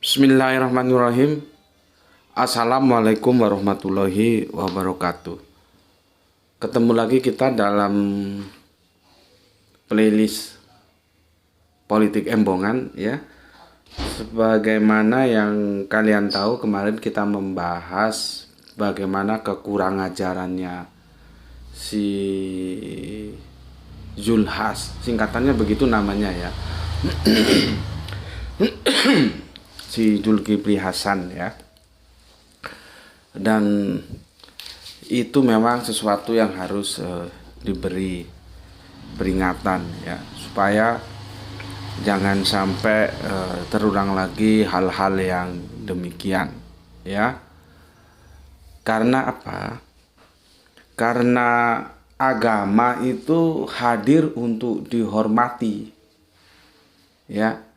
Bismillahirrahmanirrahim. Assalamualaikum warahmatullahi wabarakatuh. Ketemu lagi kita dalam playlist politik embongan ya. Sebagaimana yang kalian tahu, kemarin kita membahas bagaimana kekurang ajarannya si Zulhas, singkatannya begitu namanya ya. Si Zulkifli Hasan ya. Dan itu memang sesuatu yang harus diberi peringatan ya, supaya jangan sampai terulang lagi hal-hal yang demikian ya. Karena apa? Karena agama itu hadir untuk dihormati ya.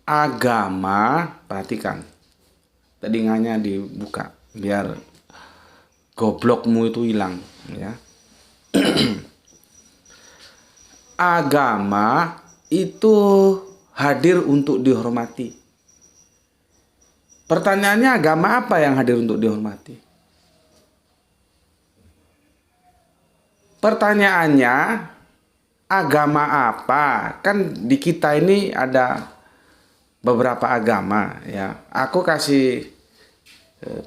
Agama, perhatikan, telinganya dibuka biar goblokmu itu hilang ya. Agama itu hadir untuk dihormati. Pertanyaannya, agama apa yang hadir untuk dihormati? Pertanyaannya, agama apa? Kan di kita ini ada beberapa agama ya. Aku kasih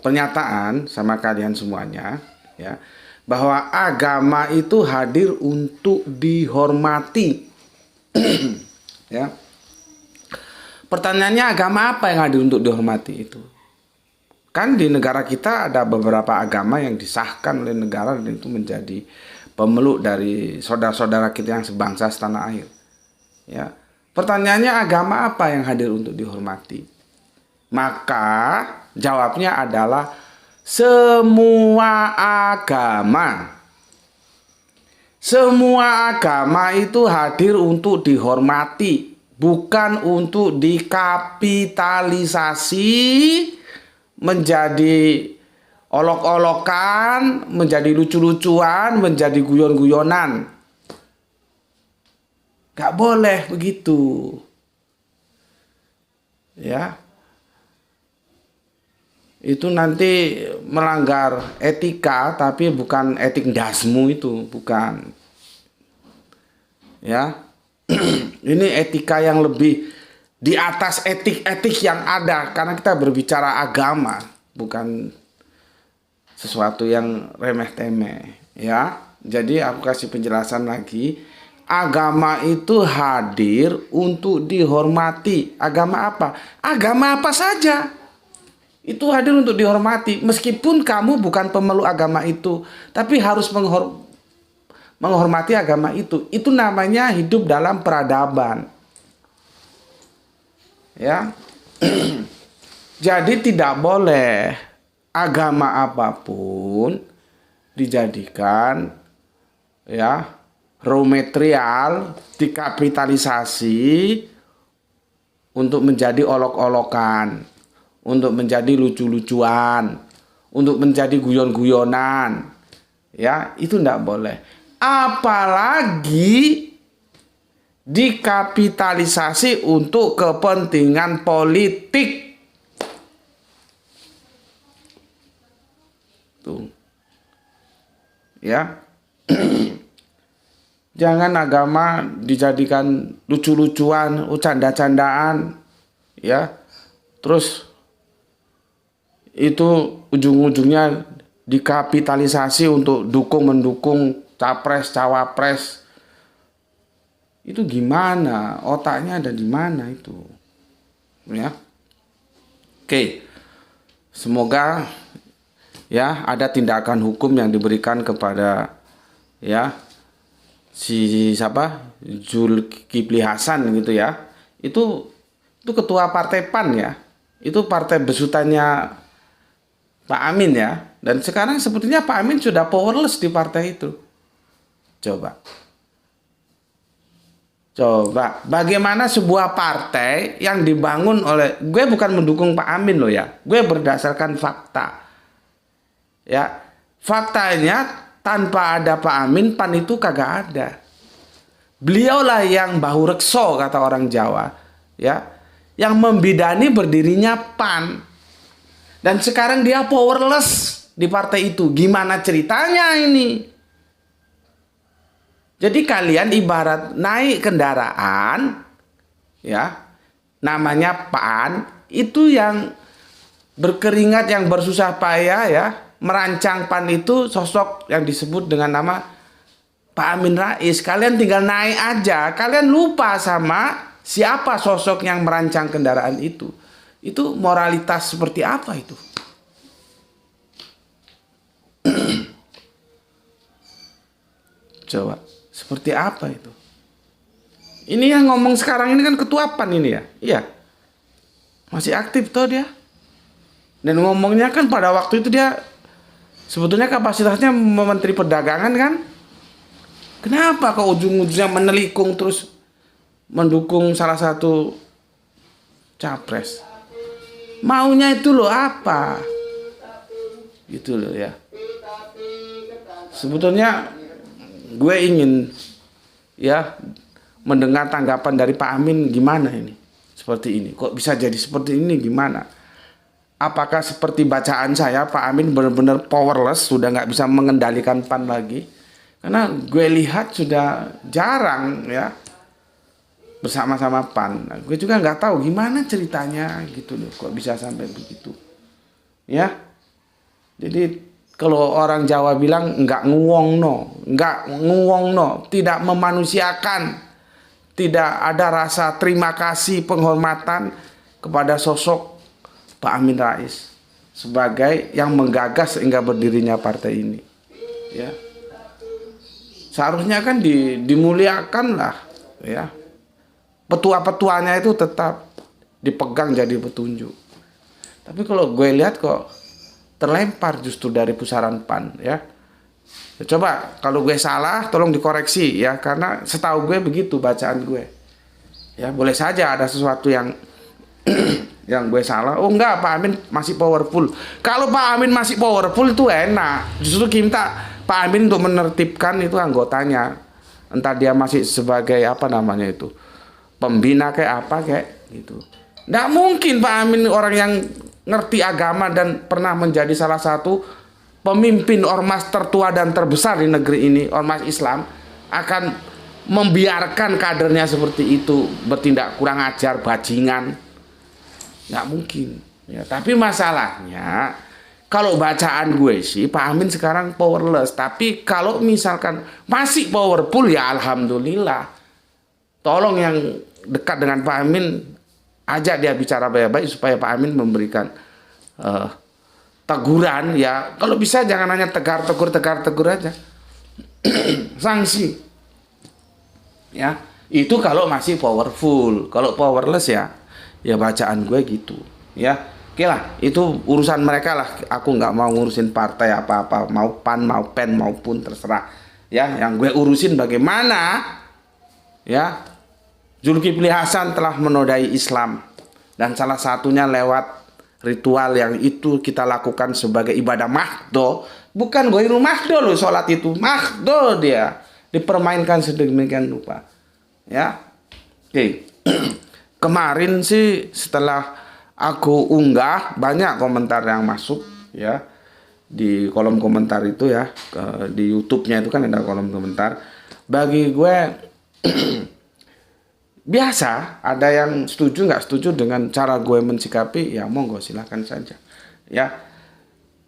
pernyataan sama kalian semuanya ya, bahwa agama itu hadir untuk dihormati. Ya. Pertanyaannya, agama apa yang hadir untuk dihormati itu? Kan di negara kita ada beberapa agama yang disahkan oleh negara dan itu menjadi pemeluk dari saudara-saudara kita yang sebangsa setanah air. Ya. Pertanyaannya, agama apa yang hadir untuk dihormati? Maka jawabnya adalah semua agama. Semua agama itu hadir untuk dihormati, bukan untuk dikapitalisasi menjadi olok-olokan, menjadi lucu-lucuan, menjadi guyon-guyonan. Gak boleh begitu ya. Itu nanti melanggar etika, tapi bukan etik dasmu itu, bukan ya. Ini etika yang lebih di atas etik-etik yang ada, karena kita berbicara agama, bukan sesuatu yang remeh-temeh ya. Jadi aku kasih penjelasan lagi. Agama itu hadir untuk dihormati. Agama apa? Agama apa saja itu hadir untuk dihormati. Meskipun kamu bukan pemeluk agama itu, tapi harus menghormati agama itu. Itu namanya hidup dalam peradaban. Ya. Jadi tidak boleh agama apapun dijadikan ya raw material, dikapitalisasi untuk menjadi olok-olokan, untuk menjadi lucu-lucuan, untuk menjadi guyon-guyonan. Ya, itu tidak boleh. Apalagi dikapitalisasi untuk kepentingan politik. Tuh. Ya. Jangan agama dijadikan lucu-lucuan, canda-candaan, ya. Terus itu ujung-ujungnya dikapitalisasi untuk mendukung capres, cawapres. Itu gimana? Otaknya ada di mana itu? Ya. Oke. Semoga ya ada tindakan hukum yang diberikan kepada ya si siapa, Zulkifli Hasan gitu ya. Itu ketua partai PAN ya. Itu partai besutannya Pak Amin ya. Dan sekarang sepertinya Pak Amin sudah powerless di partai itu. Coba bagaimana sebuah partai yang dibangun oleh, gue bukan mendukung Pak Amin loh ya. Gue berdasarkan fakta. Ya, faktanya tanpa ada Pak Amin, PAN itu kagak ada. Beliaulah yang bahu rekso, kata orang Jawa, ya, yang membidani berdirinya PAN. Dan sekarang dia powerless di partai itu. Gimana ceritanya ini? Jadi kalian ibarat naik kendaraan, ya, namanya PAN, itu yang berkeringat, yang bersusah payah, ya, merancang PAN itu sosok yang disebut dengan nama Pak Amin Rais. Kalian tinggal naik aja, kalian lupa sama siapa sosok yang merancang kendaraan itu. Itu moralitas seperti apa itu? Coba, seperti apa itu? Ini yang ngomong sekarang ini kan ketua PAN ini ya? Iya. Masih aktif toh dia. Dan ngomongnya kan pada waktu itu dia sebetulnya kapasitasnya Menteri Perdagangan kan? Kenapa kok ujung-ujungnya menelikung terus mendukung salah satu capres? Maunya itu loh apa? Gitu loh ya. Sebetulnya gue ingin ya mendengar tanggapan dari Pak Amin gimana ini. Seperti ini. Kok bisa jadi seperti ini gimana? Apakah seperti bacaan saya Pak Amin benar-benar powerless, sudah nggak bisa mengendalikan PAN lagi? Karena gue lihat sudah jarang ya bersama-sama PAN. Nah, gue juga nggak tahu gimana ceritanya gitu loh, kok bisa sampai begitu. Ya, jadi kalau orang Jawa bilang nggak nguwongno, tidak memanusiakan, tidak ada rasa terima kasih, penghormatan kepada sosok Pak Amin Rais sebagai yang menggagas sehingga berdirinya partai ini. Ya, seharusnya kan dimuliakan lah, ya. Petua-petuanya itu tetap dipegang jadi petunjuk. Tapi kalau gue lihat kok terlempar justru dari pusaran PAN ya. Coba kalau gue salah tolong dikoreksi ya, karena setahu gue begitu bacaan gue. Ya, boleh saja ada sesuatu yang yang gue salah. Oh enggak, Pak Amin masih powerful. Kalau Pak Amin masih powerful itu enak. Justru kita Pak Amin untuk menertibkan itu anggotanya. Entah dia masih sebagai apa namanya itu, pembina kayak apa kayak gitu. Nggak mungkin Pak Amin orang yang ngerti agama dan pernah menjadi salah satu pemimpin ormas tertua dan terbesar di negeri ini, ormas Islam, akan membiarkan kadernya seperti itu bertindak kurang ajar, bajingan. Nggak mungkin. Ya, tapi masalahnya kalau bacaan gue sih Pak Amin sekarang powerless. Tapi kalau misalkan masih powerful ya alhamdulillah. Tolong yang dekat dengan Pak Amin ajak dia bicara baik-baik supaya Pak Amin memberikan teguran ya. Kalau bisa jangan hanya tegur aja. Sanksi. Ya, itu kalau masih powerful. Kalau powerless ya bacaan gue gitu. Ya, oke lah, itu urusan mereka lah. Aku nggak mau ngurusin partai apa-apa, mau PAN, mau PEN maupun terserah. Ya, yang gue urusin bagaimana ya Zulkifli Hasan telah menodai Islam, dan salah satunya lewat ritual yang itu kita lakukan sebagai ibadah mahdo. Bukan goirul mahdo loh, sholat itu mahdo, dia dipermainkan sedemikian rupa ya. Oke. Kemarin sih setelah aku unggah banyak komentar yang masuk ya di kolom komentar itu ya, di YouTube-nya itu kan ada kolom komentar. Bagi gue biasa, ada yang setuju nggak setuju dengan cara gue mensikapi, ya monggo silahkan saja ya.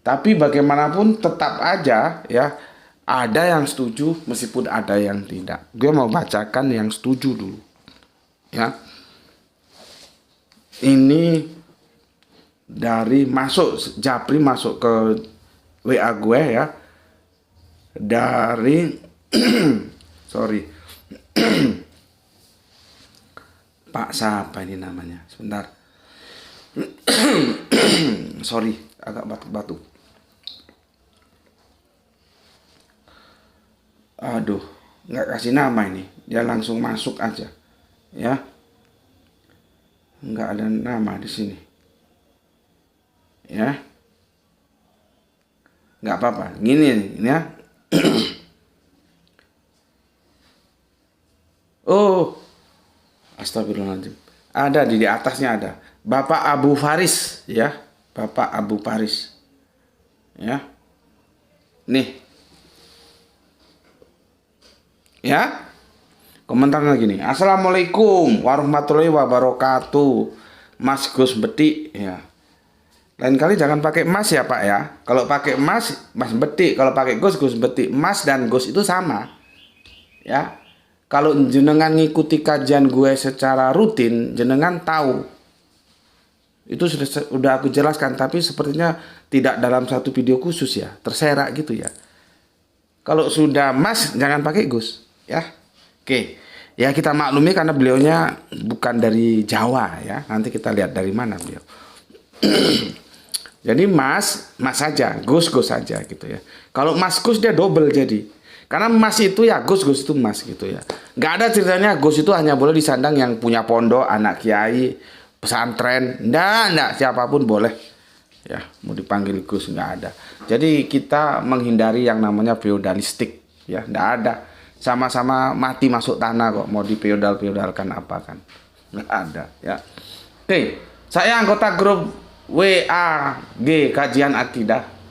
Tapi bagaimanapun tetap aja ya ada yang setuju meskipun ada yang tidak. Gue mau bacakan yang setuju dulu ya. Ini dari Japri masuk ke WA gue ya, dari sorry Pak siapa ini namanya, sebentar. Sorry, agak batuk-batuk. Aduh, nggak kasih nama ini, dia langsung masuk aja ya. Nggak ada nama di sini ya, nggak apa-apa, gini ya. Oh, astagfirullahaladzim. Ada di atasnya ada. Bapak Abu Faris ya. Bapak Abu Faris. Ya. Nih. Ya. Komentarnya gini. Assalamualaikum warahmatullahi wabarakatuh. Mas Gus Betik ya. Lain kali jangan pakai Mas ya Pak ya. Kalau pakai Mas, Mas Betik. Kalau pakai Gus, Gus Betik. Mas dan Gus itu sama. Ya. Kalau jenengan ngikuti kajian gue secara rutin, jenengan tahu. Itu sudah aku jelaskan, tapi sepertinya tidak dalam satu video khusus ya. Terserak gitu ya. Kalau sudah Mas, jangan pakai Gus. Ya. Oke. Ya kita maklumi karena beliaunya bukan dari Jawa ya. Nanti kita lihat dari mana beliau. Jadi Mas, Mas saja. Gus, Gus saja gitu ya. Kalau Mas Gus dia double jadi. Karena Mas itu ya Gus, Gus itu Mas gitu ya. Nggak ada ceritanya Gus itu hanya boleh disandang yang punya pondok, anak kiai, pesantren. Nggak, siapapun boleh. Ya, mau dipanggil Gus, nggak ada. Jadi kita menghindari yang namanya feodalistik. Ya, nggak ada. Sama-sama mati masuk tanah kok. Mau difeodalkan apa kan. Nggak ada ya. Oke, saya anggota grup WAG Kajian Akidah.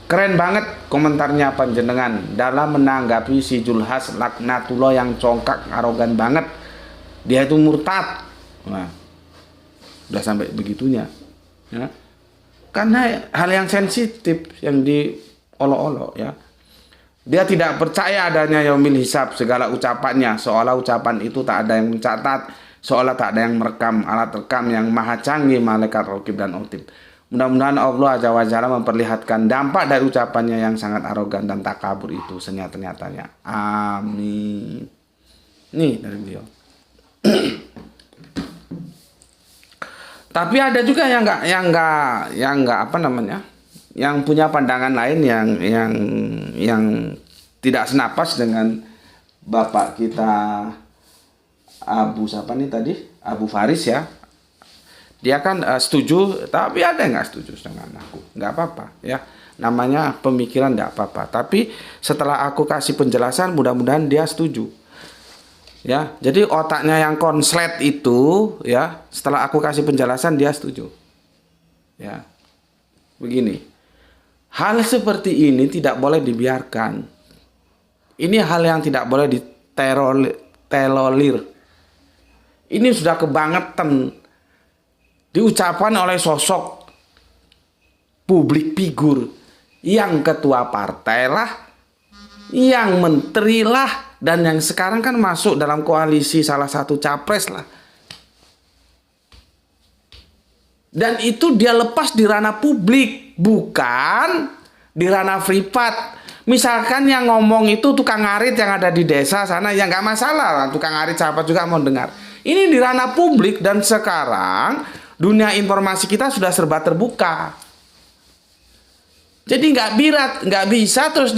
Keren banget komentarnya panjenengan dalam menanggapi si Julhas Laknatullah yang congkak, arogan banget. Dia itu murtad. Nah, udah sampai begitunya. Ya. Karena hal yang sensitif yang diolok-olok ya. Dia tidak percaya adanya yaumil hisab, segala ucapannya seolah ucapan itu tak ada yang mencatat, seolah tak ada yang merekam, alat rekam yang maha canggih malaikat raqib dan otib. Mudah-mudahan Allah Azza wa Jalla memperlihatkan dampak dari ucapannya yang sangat arogan dan takabur itu senyata-nyatanya. Amin. Nih dari beliau. Tapi ada juga yang enggak apa namanya? Yang punya pandangan lain yang tidak senapas dengan Bapak kita Abu siapa nih tadi? Abu Faris ya. Dia kan setuju, tapi ada yang nggak setuju dengan aku. Nggak apa-apa ya. Namanya pemikiran nggak apa-apa. Tapi setelah aku kasih penjelasan, mudah-mudahan dia setuju. Ya, jadi otaknya yang konslet itu ya, setelah aku kasih penjelasan dia setuju. Ya. Begini. Hal seperti ini tidak boleh dibiarkan. Ini hal yang tidak boleh ditolerir. Ini sudah kebangetan diucapkan oleh sosok publik figur yang ketua partai lah, yang menteri lah, dan yang sekarang kan masuk dalam koalisi salah satu capres lah. Dan itu dia lepas di ranah publik, bukan di ranah privat. Misalkan yang ngomong itu tukang ngarit yang ada di desa sana, ya nggak masalah, tukang ngarit siapa juga mau dengar. Ini di ranah publik dan sekarang dunia informasi kita sudah serba terbuka. Jadi nggak bisa terus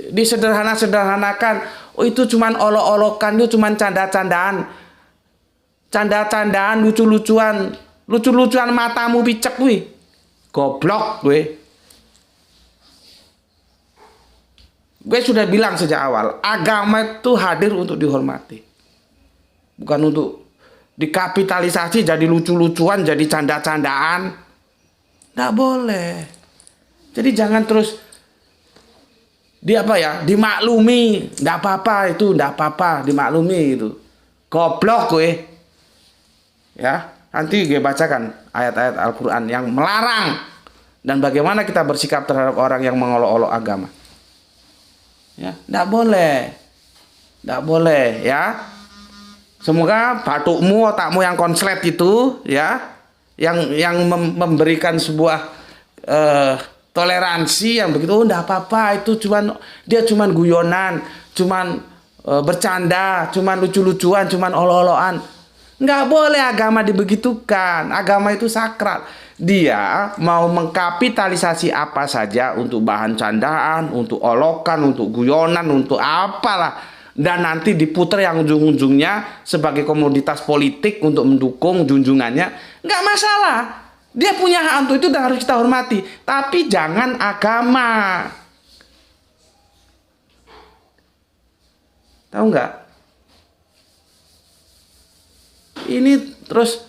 disederhanakan. Oh itu cuman olok-olokan, itu cuman canda-candaan, lucu-lucuan matamu picek wih, goblok gue. Gue sudah bilang sejak awal, agama itu hadir untuk dihormati, bukan untuk dikapitalisasi jadi lucu-lucuan, jadi canda-candaan. Nggak boleh. Jadi jangan terus dimaklumi, nggak apa-apa itu, nggak apa-apa, dimaklumi itu. Goblok gue. Ya, nanti gue bacakan ayat-ayat Al-Quran yang melarang dan bagaimana kita bersikap terhadap orang yang mengolok-olok agama. Ya, nggak boleh ya. Semoga batukmu, otakmu yang konslet itu ya, yang memberikan sebuah toleransi yang begitu. Oh, nggak apa-apa, itu dia cuman guyonan, cuman bercanda, cuman lucu-lucuan, cuman olok-olokan. Nggak boleh agama dibegitukan. Agama itu sakral. Dia mau mengkapitalisasi apa saja untuk bahan candaan, untuk olokan, untuk guyonan, untuk apalah. Dan nanti diputar yang ujung-ujungnya sebagai komoditas politik untuk mendukung junjungannya. Nggak masalah. Dia punya hak untuk itu dan harus kita hormati. Tapi jangan agama. Tahu nggak? ini terus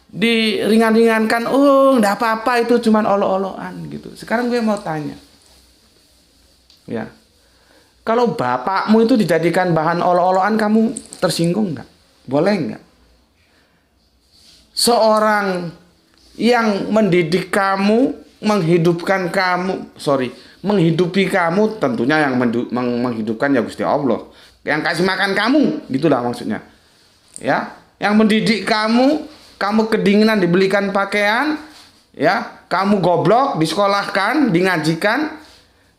diringan-ringankan, oh nggak apa-apa itu cuman olok-olokan gitu. Sekarang gue mau tanya, ya, kalau bapakmu itu dijadikan bahan olok-olokan, kamu tersinggung nggak? Boleh nggak? Seorang yang mendidik kamu, menghidupi kamu, tentunya yang menghidupkan ya Gusti Allah. Yang kasih makan kamu, gitulah maksudnya. Ya, yang mendidik kamu, kamu kedinginan dibelikan pakaian, ya, kamu goblok disekolahkan, dingajikan,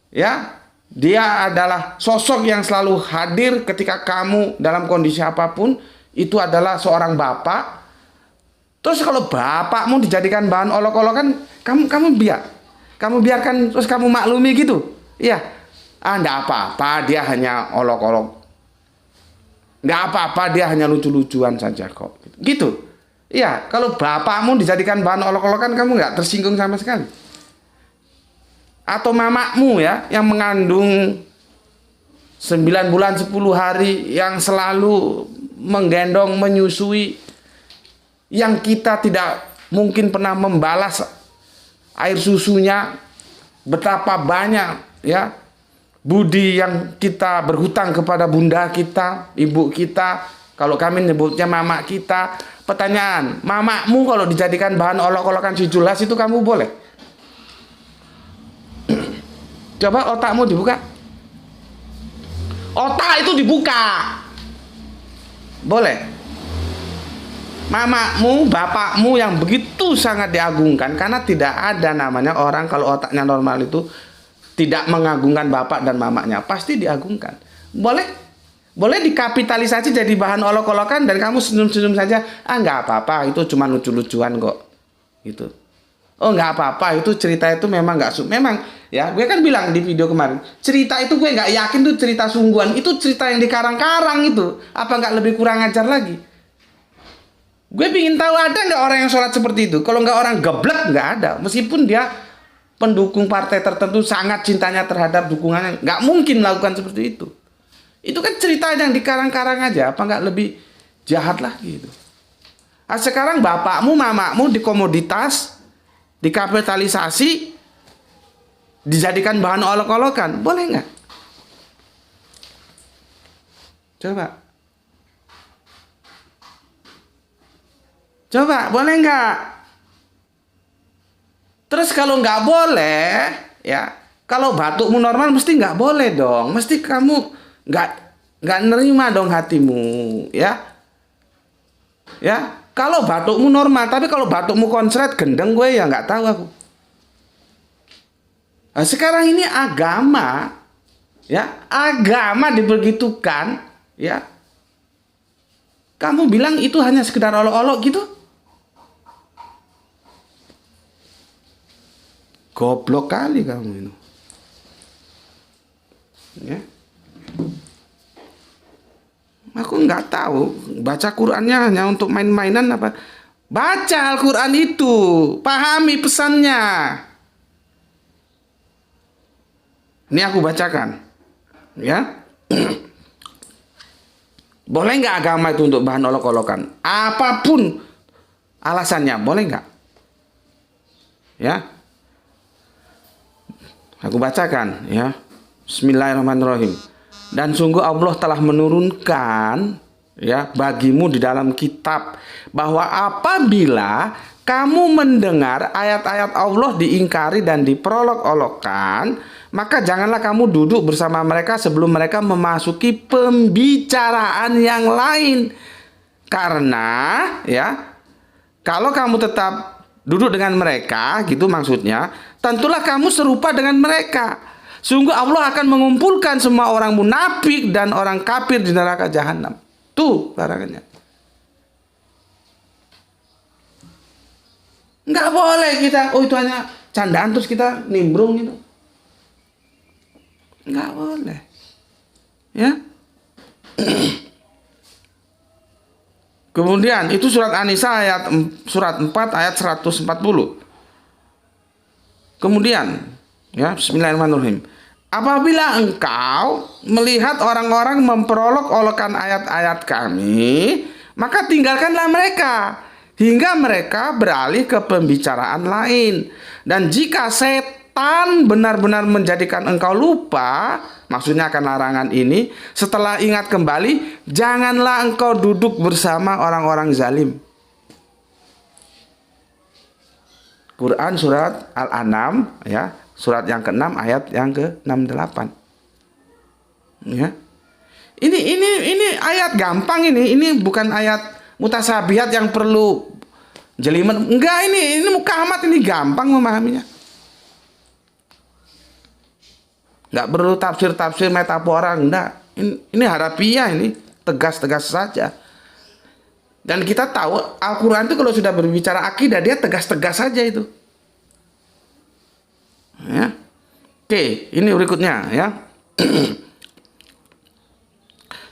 ya. Dia adalah sosok yang selalu hadir ketika kamu dalam kondisi apapun, itu adalah seorang bapak. Terus kalau bapakmu dijadikan bahan olok-olokan, kamu biarkan terus kamu maklumi gitu. Iya. Enggak apa-apa, dia hanya olok-olok. Enggak apa-apa, dia hanya lucu-lucuan saja kok. Gitu. Iya, kalau bapakmu dijadikan bahan olok-olokan, kamu enggak tersinggung sama sekali. Atau mamakmu ya, yang mengandung 9 bulan 10 hari, yang selalu menggendong, menyusui, yang kita tidak mungkin pernah membalas air susunya, betapa banyak ya budi yang kita berhutang kepada bunda kita, ibu kita, kalau kami nyebutnya mama kita. Pertanyaan, mamakmu kalau dijadikan bahan olok-olokan si Julas itu kamu boleh? Coba otakmu dibuka. Otak itu dibuka. Boleh? Mamakmu, bapakmu yang begitu sangat diagungkan, karena tidak ada namanya orang kalau otaknya normal itu tidak mengagungkan bapak dan mamanya, pasti diagungkan. Boleh dikapitalisasi jadi bahan olok-olokan dan kamu senyum-senyum saja, nggak apa-apa, itu cuma lucu-lucuan kok, gitu. Oh nggak apa-apa, itu cerita itu memang memang ya, gue kan bilang di video kemarin, cerita itu gue nggak yakin tuh cerita sungguhan, itu cerita yang dikarang-karang itu, apa nggak lebih kurang ajar lagi? Gue pingin tahu ada nggak orang yang sholat seperti itu. Kalau nggak orang geblek, nggak ada. Meskipun dia pendukung partai tertentu, sangat cintanya terhadap dukungannya, nggak mungkin melakukan seperti itu. Itu kan cerita yang dikarang-karang aja. Apa nggak lebih jahat lagi itu? Nah, sekarang bapakmu, mamakmu dikomoditas, dikapitalisasi, dijadikan bahan olok-olokan. Boleh nggak? Coba, boleh nggak? Terus kalau nggak boleh, ya, kalau batukmu normal mesti nggak boleh dong. Mesti kamu nggak nerima dong hatimu, ya. Ya, kalau batukmu normal, tapi kalau batukmu konslet, gendeng gue ya nggak tahu aku. Nah, sekarang ini agama, ya, agama dibegitukan, ya. Kamu bilang itu hanya sekedar olok-olok gitu? Goblok kali kamu itu. Ya. Aku nggak tahu, baca Qur'annya hanya untuk main-mainan apa? Baca Al-Qur'an itu, pahami pesannya. Ini aku bacakan. Ya. Boleh nggak agama itu untuk bahan olok-olokan? Apapun alasannya, boleh nggak? Ya. Aku bacakan ya. Bismillahirrahmanirrahim. Dan sungguh Allah telah menurunkan ya bagimu di dalam kitab bahwa apabila kamu mendengar ayat-ayat Allah diingkari dan diperolok-olokkan, maka janganlah kamu duduk bersama mereka sebelum mereka memasuki pembicaraan yang lain. Karena ya, kalau kamu tetap duduk dengan mereka, gitu maksudnya, tentulah kamu serupa dengan mereka. Sungguh Allah akan mengumpulkan semua orang munafik dan orang kafir di neraka jahanam. Tuh larangannya. Nggak boleh kita, oh itu hanya candaan terus kita nimbrung gitu. Nggak boleh. Ya. Kemudian itu surat An-Nisa surat 4 ayat 140. Kemudian ya, bismillahirrahmanirrahim. Apabila engkau melihat orang-orang memperolok-olokkan ayat-ayat kami, maka tinggalkanlah mereka hingga mereka beralih ke pembicaraan lain. Dan jika setan benar-benar menjadikan engkau lupa, maksudnya akan larangan ini, setelah ingat kembali, janganlah engkau duduk bersama orang-orang zalim. Quran surat Al-An'am ya, surat yang ke-6 ayat yang ke-68. Ya. Ini ayat gampang ini bukan ayat mutasabihat yang perlu jelimet. Enggak, ini mukamat, ini gampang memahaminya. Enggak perlu tafsir-tafsir metafora, enggak. Ini harafiah, ini tegas-tegas saja. Dan kita tahu Al-Quran itu kalau sudah berbicara akidah, dia tegas-tegas saja itu. Ya. Oke, ini berikutnya ya.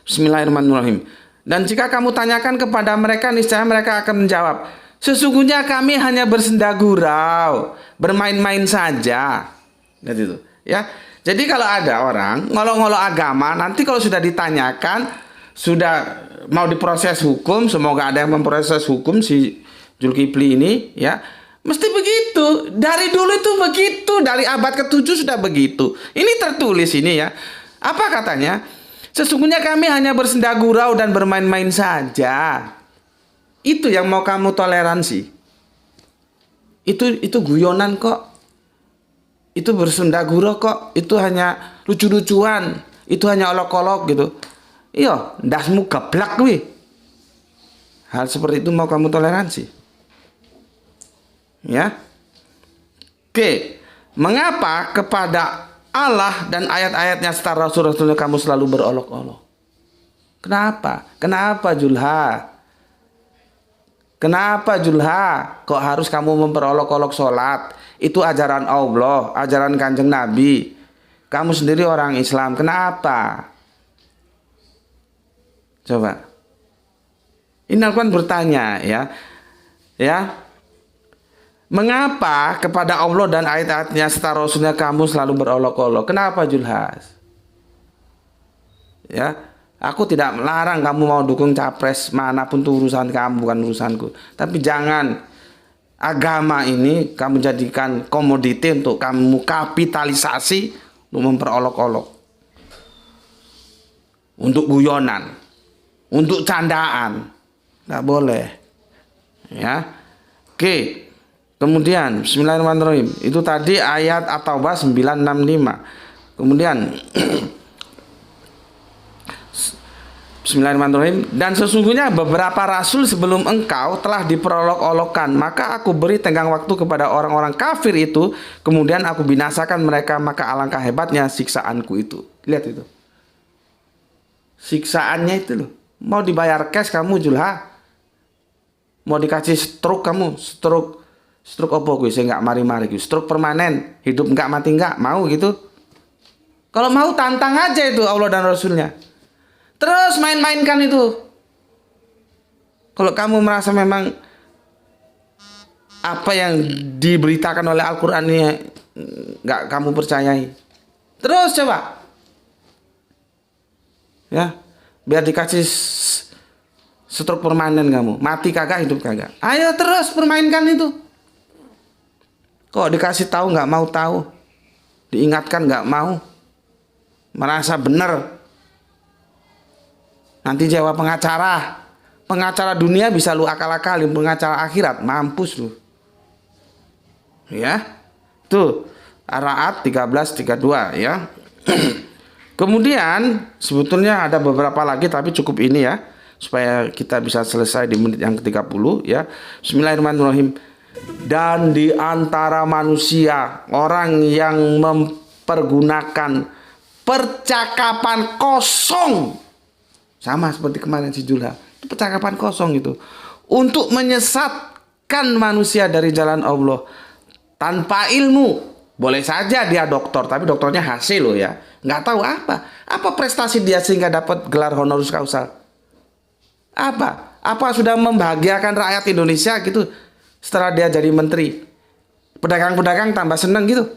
Bismillahirrahmanirrahim. Dan jika kamu tanyakan kepada mereka, niscaya mereka akan menjawab, sesungguhnya kami hanya bersenda gurau, bermain-main saja. Gitu ya. Jadi kalau ada orang ngolok-ngolok agama, nanti kalau sudah ditanyakan, sudah mau diproses hukum, semoga ada yang memproses hukum si Zulkifli ini ya, mesti begitu. Dari dulu itu begitu, dari abad ke-7 sudah begitu. Ini tertulis ini ya. Apa katanya? Sesungguhnya kami hanya bersenda gurau dan bermain-main saja. Itu yang mau kamu toleransi. Itu guyonan kok. Itu bersenda gurau kok. Itu hanya lucu-lucuan. Itu hanya olok-olok gitu. Iya, ndasmu geblak kuwi. Hal seperti itu mau kamu toleransi? Ya. Oke. Mengapa kepada Allah dan ayat-ayatnya serta rasul-rasulnya kamu selalu berolok-olok? Kenapa? Kenapa Julha? Kenapa Julha? Kok harus kamu memperolok-olok sholat? Itu ajaran Allah, ajaran Kanjeng Nabi. Kamu sendiri orang Islam, kenapa? Coba. Ini Al-Quran bertanya ya. Ya. Mengapa kepada Allah dan ayat-ayatnya serta rasulnya kamu selalu berolok-olok? Kenapa Julhas? Ya, aku tidak melarang kamu mau dukung capres manapun, itu urusan kamu, bukan urusanku. Tapi jangan agama ini kamu jadikan komoditi untuk kamu kapitalisasi untuk memperolok-olok, untuk guyonan, untuk candaan. Nggak boleh. Ya, oke. Kemudian bismillahirrahmanirrahim. Itu tadi ayat At-Taubah 965. Kemudian bismillahirrahmanirrahim. Dan sesungguhnya beberapa rasul sebelum engkau telah diperolok-olokkan, maka aku beri tenggang waktu kepada orang-orang kafir itu, kemudian aku binasakan mereka, maka alangkah hebatnya siksaanku itu. Lihat itu. Siksaannya itu loh. Mau dibayar cash kamu Julha? Mau dikasih stroke kamu? Stroke apa gue? Saya nggak mari-mari gue. Stroke permanen, hidup nggak mati nggak mau gitu. Kalau mau tantang aja itu Allah dan Rasulnya. Terus main-mainkan itu. Kalau kamu merasa memang apa yang diberitakan oleh Al-Quran ini nggak kamu percayai, terus coba. Ya, biar dikasih stroke permanen kamu. Mati kagak, hidup kagak. Ayo terus permainkan itu. Kok dikasih tahu nggak mau tahu, diingatkan nggak mau, merasa benar. Nanti jawab pengacara dunia bisa lu akal-akalin, pengacara akhirat mampus lu. Ya, tuh Ar-Ra'd 13:32 ya. Kemudian sebetulnya ada beberapa lagi tapi cukup ini ya, supaya kita bisa selesai di menit yang ke-30 ya. Bismillahirrahmanirrahim. Dan di antara manusia orang yang mempergunakan percakapan kosong, sama seperti kemarin si Julha, itu percakapan kosong itu, untuk menyesatkan manusia dari jalan Allah tanpa ilmu. Boleh saja dia dokter, tapi dokternya hasil loh ya, nggak tahu apa prestasi dia sehingga dapat gelar honoris causa. Apa sudah membahagiakan rakyat Indonesia gitu. Setelah dia jadi menteri, pedagang-pedagang tambah seneng gitu.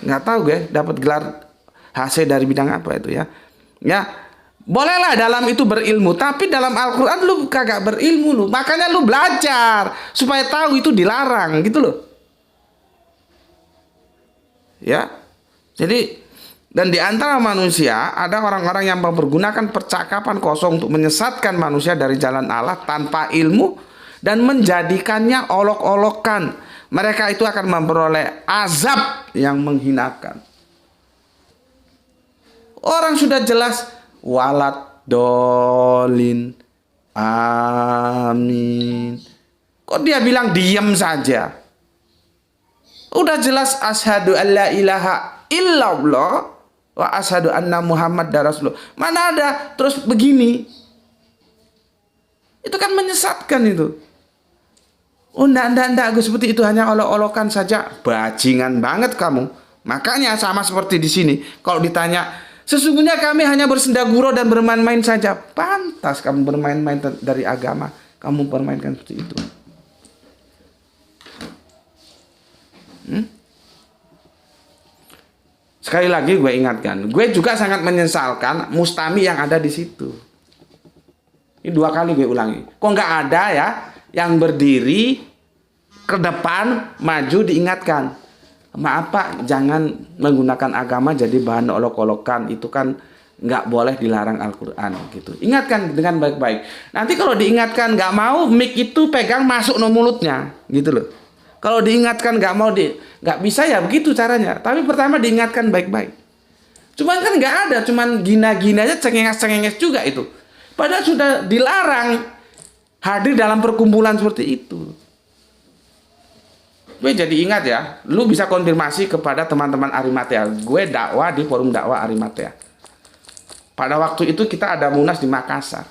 Nggak tahu gue dapat gelar hasil dari bidang apa itu ya. Ya, Bolehlah dalam itu berilmu, tapi dalam Al-Quran lu kagak berilmu lu. Makanya lu belajar supaya tahu itu dilarang gitu loh. Ya. Jadi dan di antara manusia ada orang-orang yang mempergunakan percakapan kosong untuk menyesatkan manusia dari jalan Allah tanpa ilmu dan menjadikannya olok-olokan. Mereka itu akan memperoleh azab yang menghinakan. Orang sudah jelas walat dolin amin. Kok dia bilang diam saja? Udah jelas asyhadu alla ilaha illallah wa asyhadu anna Muhammad rasulullah. Mana ada terus begini? Itu kan menyesatkan itu. Oh enggak, Gus, seperti itu hanya olok-olokan saja. Bajingan banget kamu. Makanya sama seperti di sini. Kalau ditanya, sesungguhnya kami hanya bersenda gurau dan bermain-main saja. Pantas kamu bermain-main dari agama. Kamu permainkan seperti itu. Sekali lagi gue ingatkan, gue juga sangat menyesalkan Mustami yang ada di situ. Ini 2 kali gue ulangi. Kok nggak ada ya yang berdiri ke depan maju diingatkan. Maaf Pak, jangan menggunakan agama jadi bahan olok-olokan. Itu kan nggak boleh, dilarang Al-Quran gitu. Ingatkan dengan baik-baik. Nanti kalau diingatkan nggak mau, mic itu pegang masuk no mulutnya gitu loh. Kalau diingatkan nggak mau, nggak bisa ya begitu caranya. Tapi pertama diingatkan baik-baik. Cuman kan nggak ada, cuman gina-gina aja, cengenges-cengenges juga itu. Padahal sudah dilarang hadir dalam perkumpulan seperti itu. Gue jadi ingat ya, lu bisa konfirmasi kepada teman-teman Arimatea. Gue dakwah di forum dakwah Arimatea. Pada waktu itu kita ada munas di Makassar.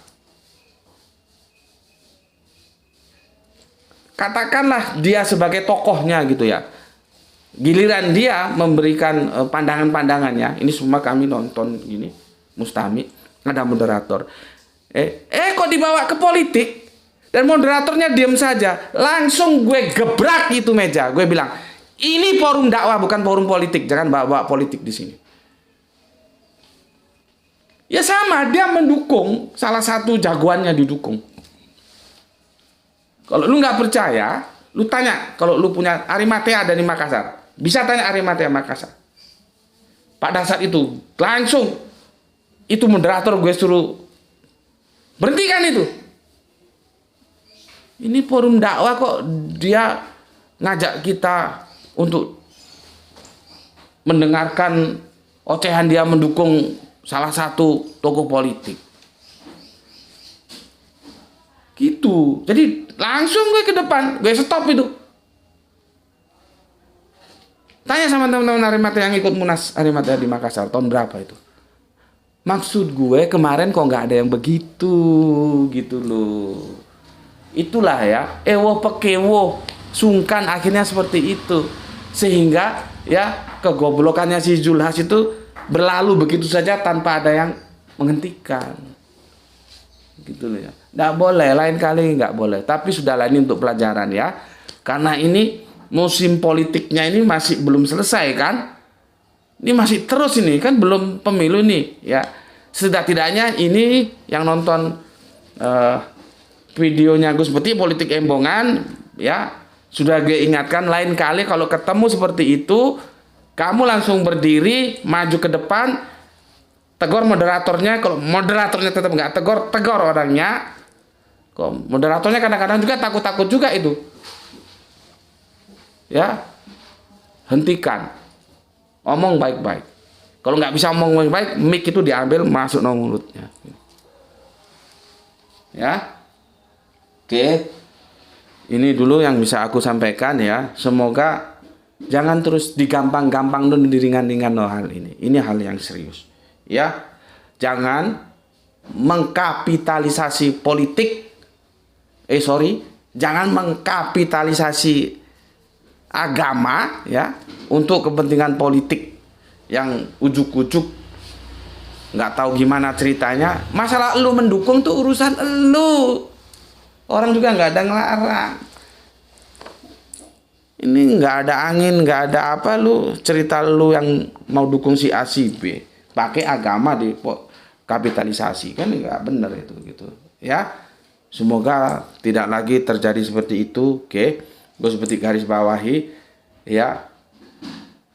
Katakanlah dia sebagai tokohnya gitu ya. Giliran dia memberikan pandangan-pandangannya. Ini semua kami nonton gini, Mustami, ada moderator. Kok dibawa ke politik? Dan moderatornya diam saja. Langsung gue gebrak itu meja. Gue bilang, ini forum dakwah bukan forum politik. Jangan bawa politik di sini. Ya sama, dia mendukung salah satu jagoannya didukung. Kalau lu nggak percaya, lu tanya. Kalau lu punya Arimatea ada di Makassar, bisa tanya Arimatea Makassar. Pada saat itu langsung itu moderator gue suruh berhentikan itu. Ini forum dakwah kok dia ngajak kita untuk mendengarkan ocehan dia mendukung salah satu tokoh politik. Gitu. Jadi langsung gue ke depan, gue stop itu. Tanya sama teman-teman Arimatea yang ikut munas Arimatea di Makassar tahun berapa itu. Maksud gue kemarin kok nggak ada yang begitu gitu loh. Itulah ya, ewo pekewo, sungkan akhirnya seperti itu. Sehingga ya kegoblokannya si Zulhas itu berlalu begitu saja tanpa ada yang menghentikan. Gitu loh ya. Nggak boleh, lain kali nggak boleh. Tapi sudahlah, ini untuk pelajaran ya. Karena ini musim politiknya ini masih belum selesai kan. Ini masih terus ini kan, belum pemilu nih ya. Setidak-tidaknya ini yang nonton videonya Gus Putih politik embongan ya, sudah gue ingatkan lain kali kalau ketemu seperti itu, kamu langsung berdiri maju ke depan, tegur moderatornya. Kalau moderatornya tetap nggak tegur orangnya. Kok moderatornya kadang-kadang juga takut-takut juga itu. Ya, hentikan. Omong baik-baik. Kalau nggak bisa omong baik-baik, mic itu diambil masuk no mulutnya. Ya, oke. Ini dulu yang bisa aku sampaikan ya. Semoga jangan terus digampang-gampang dan diringan-ringan hal ini. Ini hal yang serius. Ya, jangan mengkapitalisasi politik. Jangan mengkapitalisasi agama ya untuk kepentingan politik yang ujuk-ujuk nggak tahu gimana ceritanya. Masalah lu mendukung tuh urusan lu. Orang juga nggak ada ngelarang. Ini nggak ada angin, nggak ada apa, lu cerita lu yang mau dukung si A si B, pakai agama kapitalisasi, kan nggak benar itu gitu ya. Semoga tidak lagi terjadi seperti itu. Oke, gue seperti garis bawahi ya,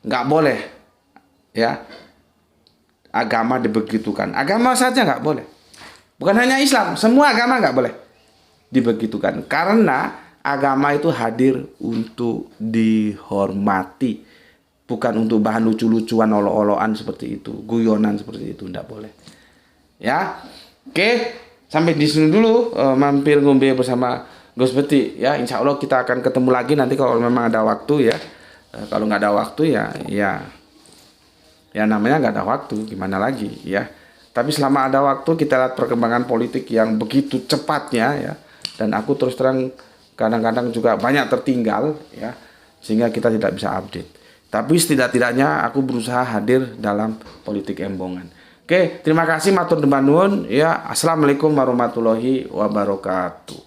nggak boleh ya agama dibegitukan. Agama saja nggak boleh, bukan hanya Islam, semua agama nggak boleh dibegitukan, karena agama itu hadir untuk dihormati, bukan untuk bahan lucu-lucuan, olo-oloan seperti itu, guyonan seperti itu, nggak boleh ya. Oke, sampai di sini dulu, mampir ngombe bersama Gus Beti ya. Insya Allah kita akan ketemu lagi nanti kalau memang ada waktu ya. Kalau nggak ada waktu ya namanya nggak ada waktu, gimana lagi ya. Tapi selama ada waktu kita lihat perkembangan politik yang begitu cepatnya ya, dan aku terus terang kadang-kadang juga banyak tertinggal ya, sehingga kita tidak bisa update. Tapi setidak-tidaknya aku berusaha hadir dalam politik Embongan. Oke, terima kasih matur nuwun ya. Assalamualaikum warahmatullahi wabarakatuh.